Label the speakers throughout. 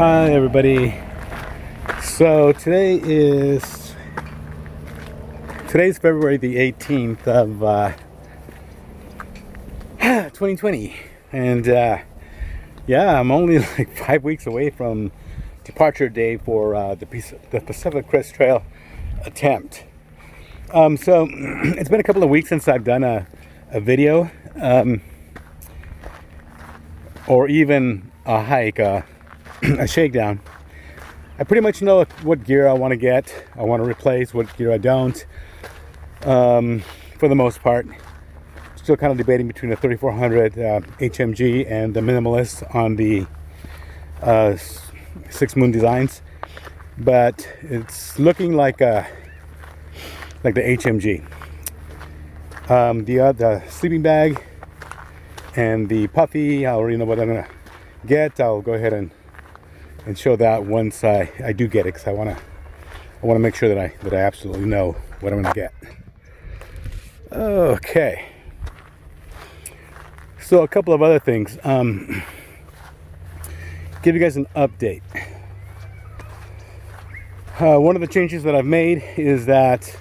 Speaker 1: Hi everybody. So today's February the 18th of 2020, and yeah, I'm only like 5 weeks away from departure day for the Pacific Crest Trail attempt. So it's been a couple of weeks since I've done a video or even a hike, a shakedown. I pretty much know what gear I want to get, I want to replace, what gear I don't, for the most part. Still kind of debating between the 3400 HMG and the Minimalist on the Six Moon Designs, but it's looking like the HMG. The sleeping bag and the puffy, I already know what I'm gonna get. I'll go ahead and show that once I do get it, because I want to make sure that I absolutely know what I'm gonna get. Okay. So a couple of other things. Give you guys an update. One of the changes that I've made is that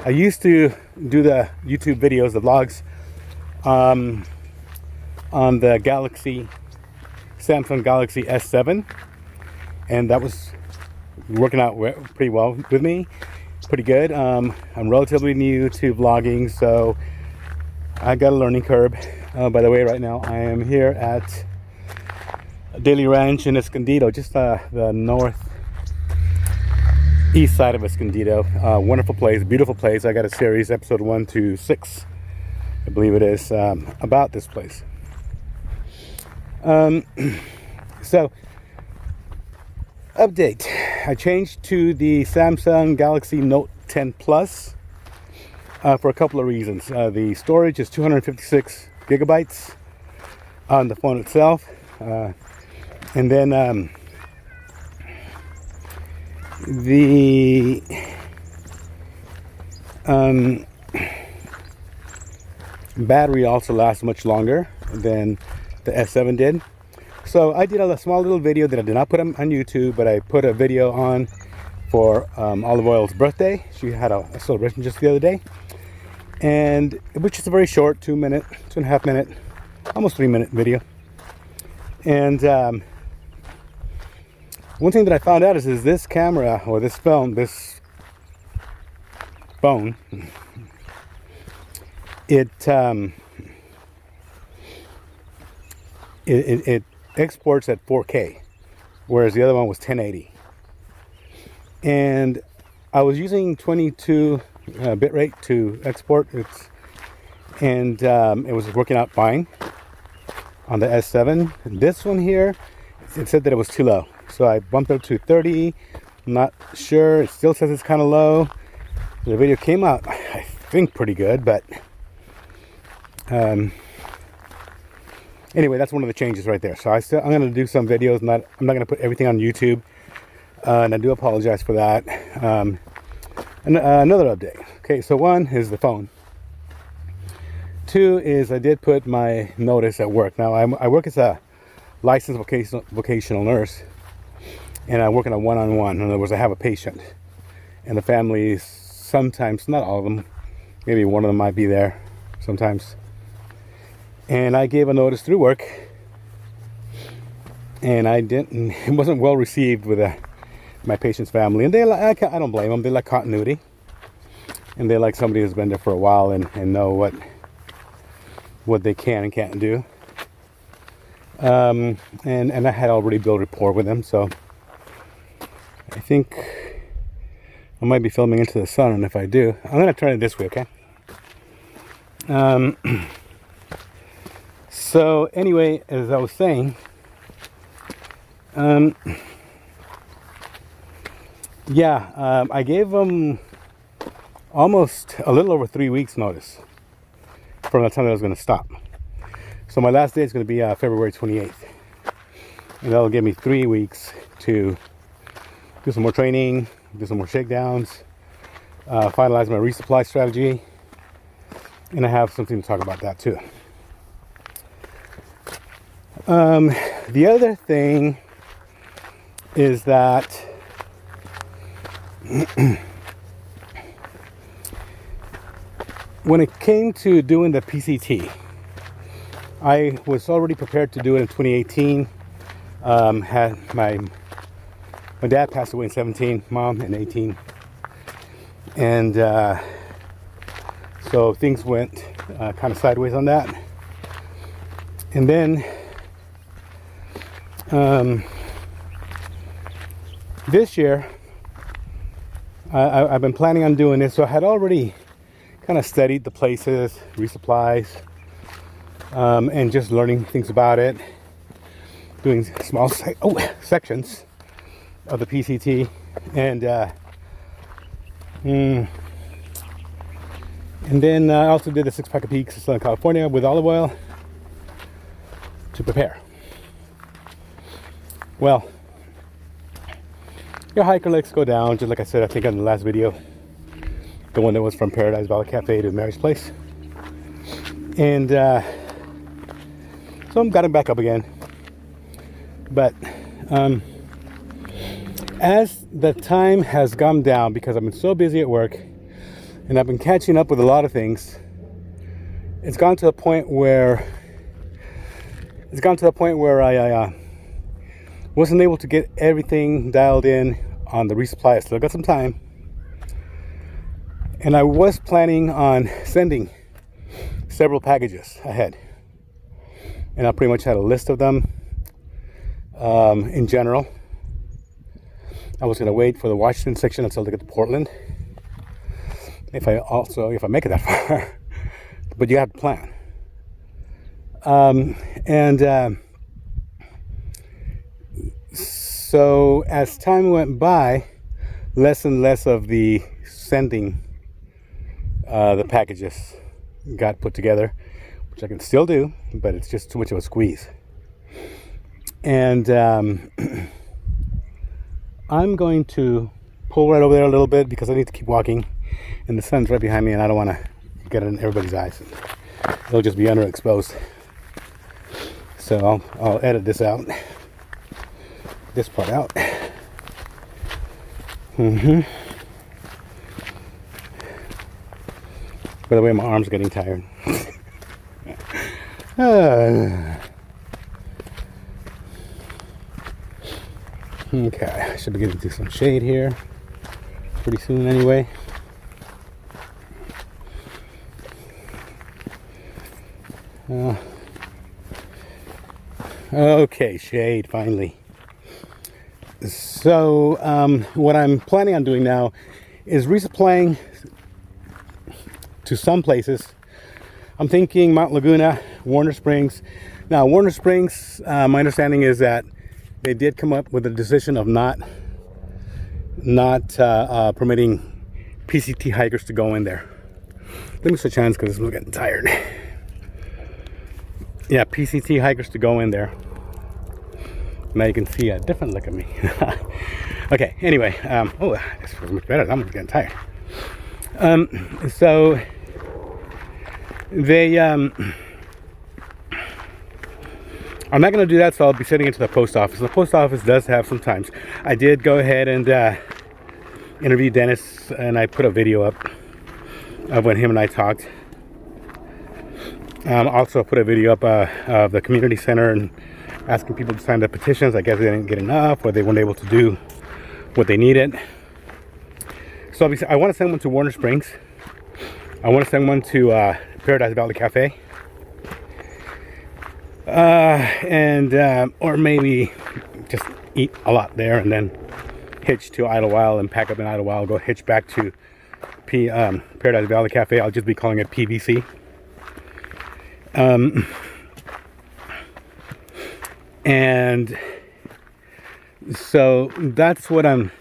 Speaker 1: I used to do the YouTube videos, the vlogs, on the Samsung Galaxy S7, and that was working out pretty well with me, pretty good. I'm relatively new to vlogging, so I got a learning curve. By the way, right now I am here at Daily Ranch in Escondido, just the northeast side of Escondido. Wonderful place, beautiful place. I got a series, episode 1 to 6, I believe it is, about this place. So, update. I changed to the Samsung Galaxy Note 10 Plus for a couple of reasons. The storage is 256 gigabytes on the phone itself, and then the battery also lasts much longer than the S7 did. So I did a small little video that I did not put on YouTube, but I put a video on for Olive Oil's birthday. She had a celebration just the other day, and which is a very short 2.5 minute, almost 3 minute video. And one thing that I found out is this camera, or this phone, it exports at 4K, whereas the other one was 1080. And I was using 22 bitrate to export, and it was working out fine on the S7. This one here, it said that it was too low, so I bumped it up to 30. I'm not sure, it still says it's kind of low. The video came out, I think, pretty good, but anyway, that's one of the changes right there. So I'm going to do some videos. I'm not going to put everything on YouTube, and I do apologize for that. Another update. Okay, so one is the phone. Two is I did put my notice at work. Now I work as a licensed vocational nurse, and I work in a one-on-one. In other words, I have a patient, and the family sometimes, not all of them, maybe one of them might be there sometimes. And I gave a notice through work, and it wasn't well received with my patient's family. And I don't blame them. They like continuity, and they like somebody who's been there for a while and know what they can and can't do. And I had already built rapport with them, so I think I might be filming into the sun, and if I do, I'm going to turn it this way, okay? So anyway, as I was saying, I gave them almost a little over 3 weeks notice from the time that I was going to stop. So my last day is going to be February 28th, and that'll give me 3 weeks to do some more training, do some more shakedowns, finalize my resupply strategy, and I have something to talk about that too. The other thing is that when it came to doing the PCT, I was already prepared to do it in 2018. Had my dad passed away in 17, mom in 18, and so things went kind of sideways on that. And then this year I've been planning on doing this, so I had already kind of studied the places, resupplies, and just learning things about it, doing small sections of the PCT, and then I also did a 6-pack of peaks in Southern California with olive oil to prepare. Well, your hiker legs go down, just like I said, I think in the last video, the one that was from Paradise Valley Cafe to Mary's Place. And so I'm got him back up again. But as the time has gone down, because I've been so busy at work and I've been catching up with a lot of things, it's gone to a point where I wasn't able to get everything dialed in on the resupply. I still got some time, and I was planning on sending several packages ahead, and I pretty much had a list of them. In general, I was going to wait for the Washington section until they get to Portland, if I make it that far. But you have to plan. So as time went by, less and less of the sending the packages got put together, which I can still do, but it's just too much of a squeeze. And I'm going to pull right over there a little bit because I need to keep walking, and the sun's right behind me, and I don't want to get it in everybody's eyes. They'll just be underexposed. So I'll edit this out, this part out. By the way, my arm's getting tired. Okay, I should be getting to some shade here pretty soon anyway. Okay, shade finally. So what I'm planning on doing now is resupplying to some places. I'm thinking Mount Laguna, Warner Springs. Now Warner Springs, my understanding is that they did come up with a decision of not permitting PCT hikers to go in there. Let me switch hands because I'm getting tired. Yeah, PCT hikers to go in there. Now you can see a different look at me. Okay, anyway, oh, this feels much better. I'm getting tired. So they I'm not going to do that, so I'll be sending it to the post office. The post office does have sometimes. I did go ahead and interview Dennis, and I put a video up of when him and I talked. Also put a video up of the community center and asking people to sign the petitions. I guess they didn't get enough, or they weren't able to do what they needed. So obviously, I want to send one to Warner Springs. I want to send one to Paradise Valley Cafe. Or maybe just eat a lot there and then hitch to Idlewild and pack up in Idlewild, go hitch back to Paradise Valley Cafe. I'll just be calling it PVC. And so that's what I'm,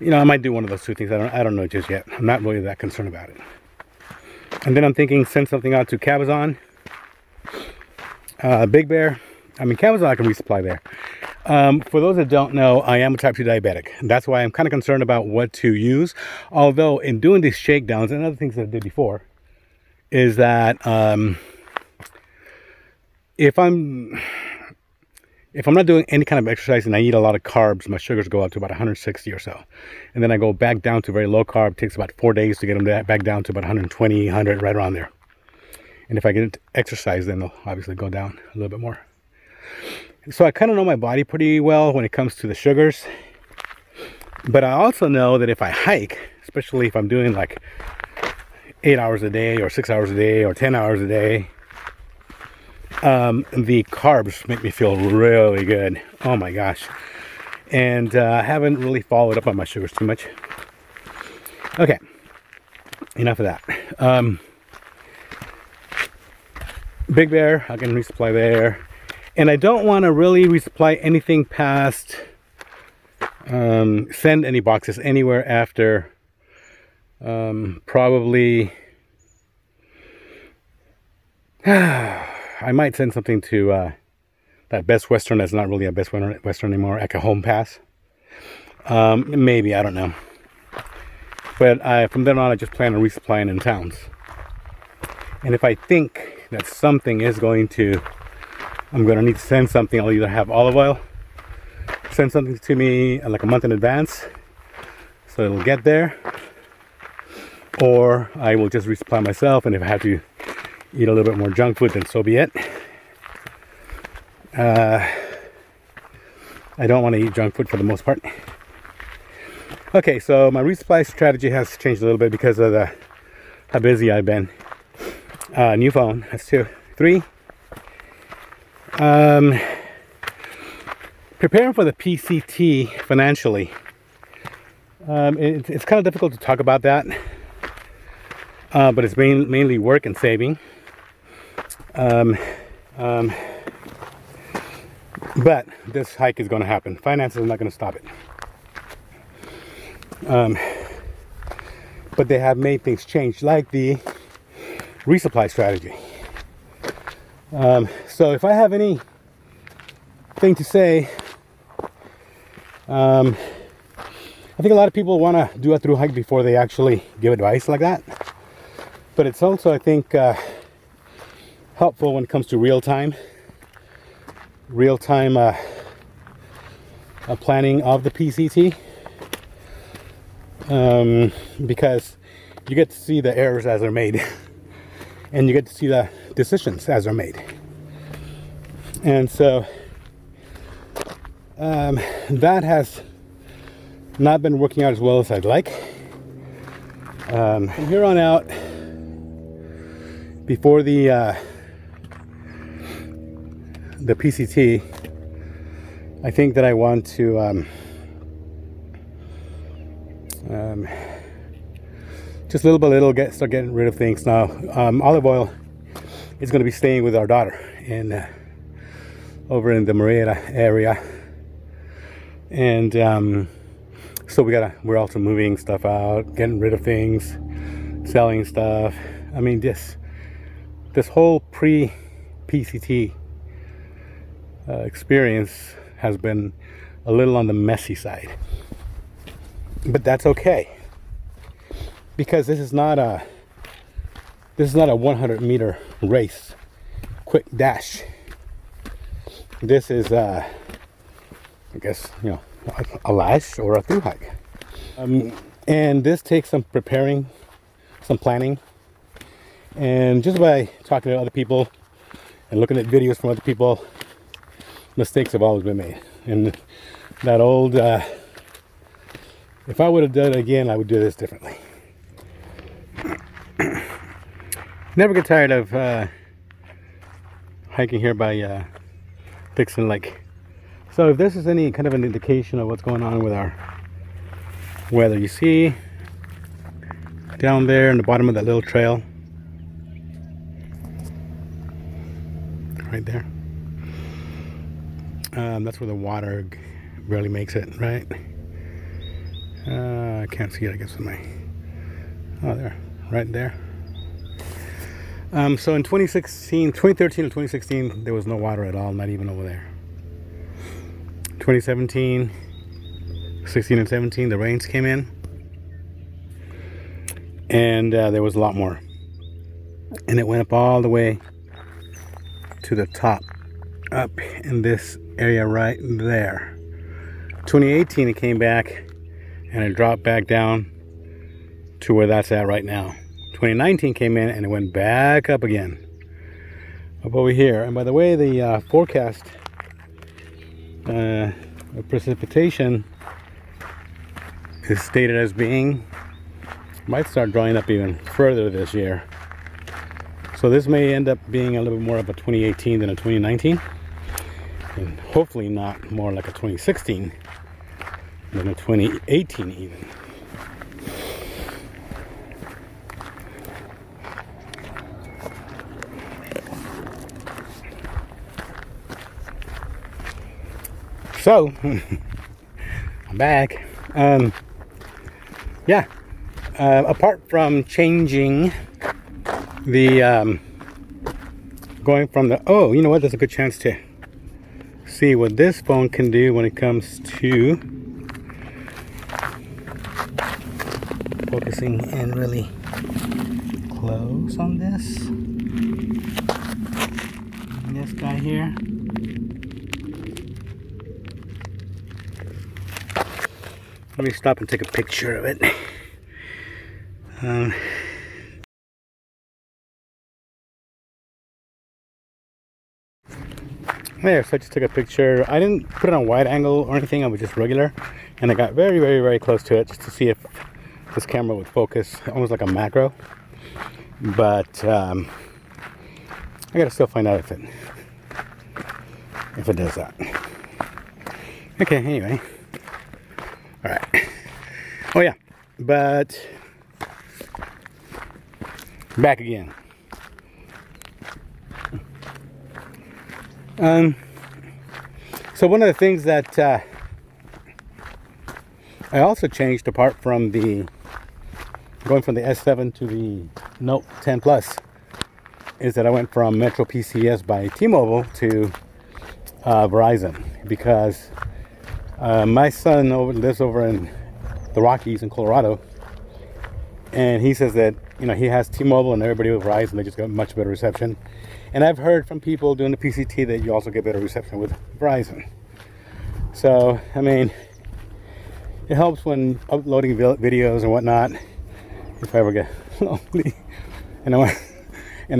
Speaker 1: I might do one of those two things. I don't know just yet. I'm not really that concerned about it. And then I'm thinking send something out to Cabazon, Big Bear. I mean, Cabazon I can resupply there. For those that don't know, I am a type 2 diabetic. That's why I'm kind of concerned about what to use. Although in doing these shakedowns and other things that I did before, is that if if I'm not doing any kind of exercise and I eat a lot of carbs, my sugars go up to about 160 or so. And then I go back down to very low carb. It takes about 4 days to get them back down to about 120, 100, right around there. And if I get into exercise, then they'll obviously go down a little bit more. So I kind of know my body pretty well when it comes to the sugars. But I also know that if I hike, especially if I'm doing like 8 hours a day or 6 hours a day or 10 hours a day, the carbs make me feel really good. Oh my gosh. And I haven't really followed up on my sugars too much. Okay, enough of that. Big Bear, I can resupply there. And I don't want to really resupply anything past send any boxes anywhere after probably I might send something to that Best Western that's not really a Best Western anymore, like a Home Pass. Maybe, I don't know. But from then on, I just plan on resupplying in towns. And if I think that something is I'm going to need to send something, I'll either have olive oil, send something to me like a month in advance, so it'll get there, or I will just resupply myself, and if I have to eat a little bit more junk food, then so be it. I don't want to eat junk food for the most part. Okay, so my resupply strategy has changed a little bit because of how busy I've been. New phone, that's 2. 3. Preparing for the PCT financially. It's kind of difficult to talk about that, but it's mainly work and saving. But this hike is going to happen. Finances are not going to stop it. But they have made things change, like the resupply strategy. So if I have anything to say, I think a lot of people want to do a through hike before they actually give advice like that. But it's also, I think, helpful when it comes to real-time planning of the PCT, because you get to see the errors as they're made, and you get to see the decisions as they're made. And so that has not been working out as well as I'd like. From here on out, before the PCT, I think that I want to just little by little start getting rid of things. Now, olive oil is going to be staying with our daughter over in the Marietta area, and so we're also moving stuff out, getting rid of things, selling stuff. I mean, this whole pre-PCT experience has been a little on the messy side, but that's okay, because this is not a 100-meter race, quick dash. This is I guess, you know, a lash or a through hike, and this takes some preparing, some planning, and just by talking to other people and looking at videos from other people, mistakes have always been made. And that old, if I would have done it again, I would do this differently. Never get tired of hiking here by Dixon Lake. So if this is any kind of an indication of what's going on with our weather, you see down there in the bottom of that little trail, right there, that's where the water barely makes it, right? I can't see it, I guess, with my, oh, there, right there. So in 2013 and 2016, there was no water at all, not even over there. 2017, 16 and 17, the rains came in, and there was a lot more, and it went up all the way to the top up in this area right there. 2018 it came back and it dropped back down to where that's at right now. 2019 came in and it went back up again, up over here. And by the way, the forecast of precipitation is stated as being, might start drying up even further this year. So this may end up being a little bit more of a 2018 than a 2019, and hopefully not more like a 2016 than a 2018 even. So I'm back. Yeah, apart from changing the going from the, oh, you know what, there's a good chance to see what this phone can do when it comes to focusing in really close on this guy here. Let me stop and take a picture of it. There, so I just took a picture. I didn't put it on wide angle or anything, I was just regular. And I got very, very, very close to it just to see if this camera would focus, almost like a macro. But I gotta still find out if it does that. Okay, anyway. Alright. Oh yeah, but back again. So one of the things that I also changed, apart from the going from the S7 to the Note 10 Plus, is that I went from Metro PCS by T-Mobile to Verizon, because my son lives over in the Rockies in Colorado, and he says that, you know, he has T-Mobile and everybody with Verizon, they just got much better reception. And I've heard from people doing the PCT that you also get better reception with Verizon. So, I mean, it helps when uploading videos and whatnot, if I ever get lonely and I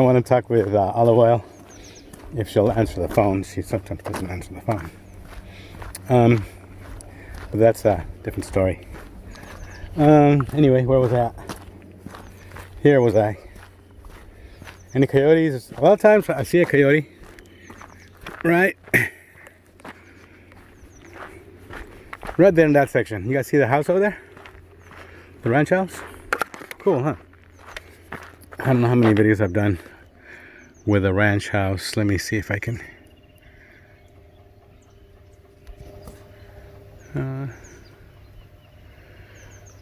Speaker 1: want to talk with Olive Oil, if she'll answer the phone. She sometimes doesn't answer the phone. But that's a different story. Anyway, where was I at? Here was I. Any coyotes? A lot of times I see a coyote, right there in that section. You guys see the house over there? The ranch house? Cool, huh? I don't know how many videos I've done with a ranch house. Let me see if I can.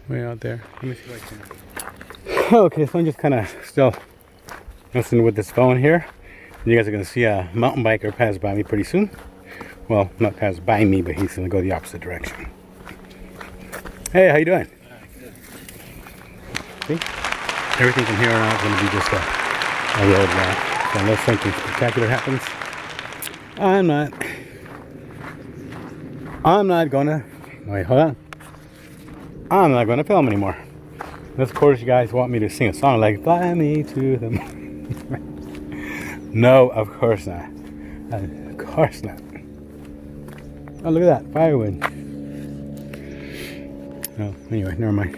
Speaker 1: Way out there. Let me see if I can. Okay, so I'm just kind of still messing with this phone here. You guys are going to see a mountain biker pass by me pretty soon. Well, not pass by me, but he's going to go the opposite direction. Hey, how you doing? Good. See? Everything from here on out is going to be just a road route. So unless something spectacular happens, I'm not going to... Wait, hold on. I'm not going to film anymore. Unless, of course, you guys want me to sing a song like "Fly Me to the Moon." No, of course not. Of course not. Oh, look at that, firewood. Oh, anyway, never mind.